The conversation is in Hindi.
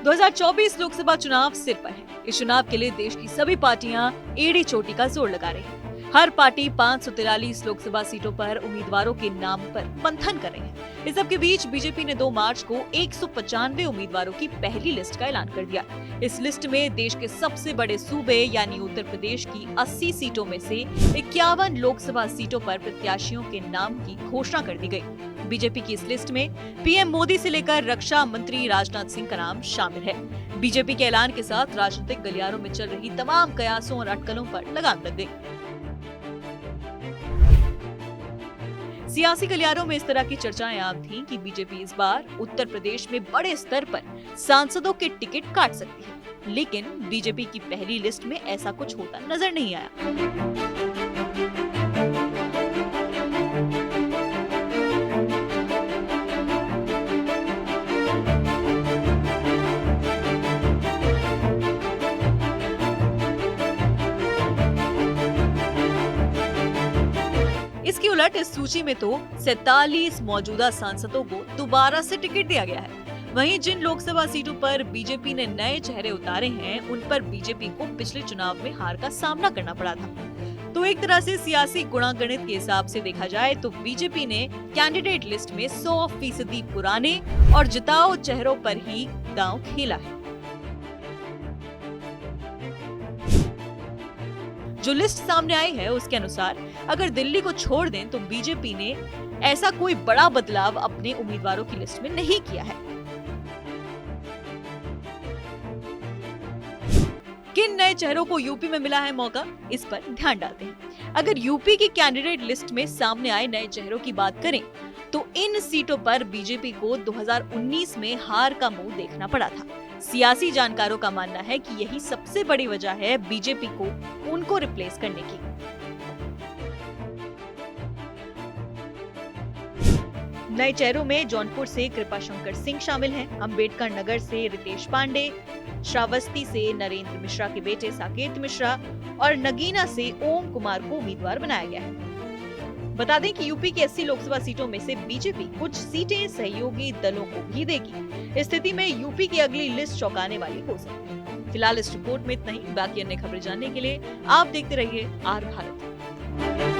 2024 लोकसभा चुनाव सिर पर है। इस चुनाव के लिए देश की सभी पार्टियां एड़ी चोटी का जोर लगा रही हैं। हर पार्टी 543 लोकसभा सीटों पर उम्मीदवारों के नाम पर मंथन कर रही है। इस सब के बीच बीजेपी ने 2 मार्च को 195 उम्मीदवारों की पहली लिस्ट का ऐलान कर दिया। इस लिस्ट में देश के सबसे बड़े सूबे यानी उत्तर प्रदेश की 80 सीटों में से 51 लोकसभा सीटों पर प्रत्याशियों के नाम की घोषणा कर दी गई। बीजेपी की इस लिस्ट में पीएम मोदी से लेकर रक्षा मंत्री राजनाथ सिंह का नाम शामिल है। बीजेपी के ऐलान के साथ राजनीतिक गलियारों में चल रही तमाम कयासों और अटकलों पर लगाम लग गई। सियासी गलियारों में इस तरह की चर्चाएं आम थीं कि बीजेपी इस बार उत्तर प्रदेश में बड़े स्तर पर सांसदों के टिकट काट सकती है, लेकिन बीजेपी की पहली लिस्ट में ऐसा कुछ होता नजर नहीं आया। इसकी उलट इस सूची में तो 47 मौजूदा सांसदों को दोबारा से टिकट दिया गया है। वहीं जिन लोकसभा सीटों पर बीजेपी ने नए चेहरे उतारे हैं, उन पर बीजेपी को पिछले चुनाव में हार का सामना करना पड़ा था। तो एक तरह से सियासी गुणागणित के हिसाब से देखा जाए तो बीजेपी ने कैंडिडेट लिस्ट में 100% पुराने और जिताऊ चेहरों पर ही दांव खेला है। जो लिस्ट सामने आई है उसके अनुसार अगर दिल्ली को छोड़ दें तो बीजेपी ने ऐसा कोई बड़ा बदलाव अपने उम्मीदवारों की लिस्ट में नहीं किया है। किन नए चेहरों को यूपी में मिला है मौका, इस पर ध्यान डालते हैं। अगर यूपी की कैंडिडेट लिस्ट में सामने आए नए चेहरों की बात करें तो इन सीटों पर बीजेपी को 2019 में हार का मुंह देखना पड़ा था। सियासी जानकारों का मानना है कि यही सबसे बड़ी वजह है बीजेपी को उनको रिप्लेस करने की। नए चेहरों में जौनपुर से कृपाशंकर सिंह शामिल हैं, अंबेडकर नगर से रितेश पांडे, श्रावस्ती से नरेंद्र मिश्रा के बेटे साकेत मिश्रा और नगीना से ओम कुमार को उम्मीदवार बनाया गया है। बता दें कि यूपी की 80 लोकसभा सीटों में से बीजेपी कुछ सीटें सहयोगी दलों को भी देगी। इस स्थिति में यूपी की अगली लिस्ट चौंकाने वाली हो सकती है। फिलहाल इस रिपोर्ट में इतना ही। बाकी अन्य खबरें जानने के लिए आप देखते रहिए आर भारत।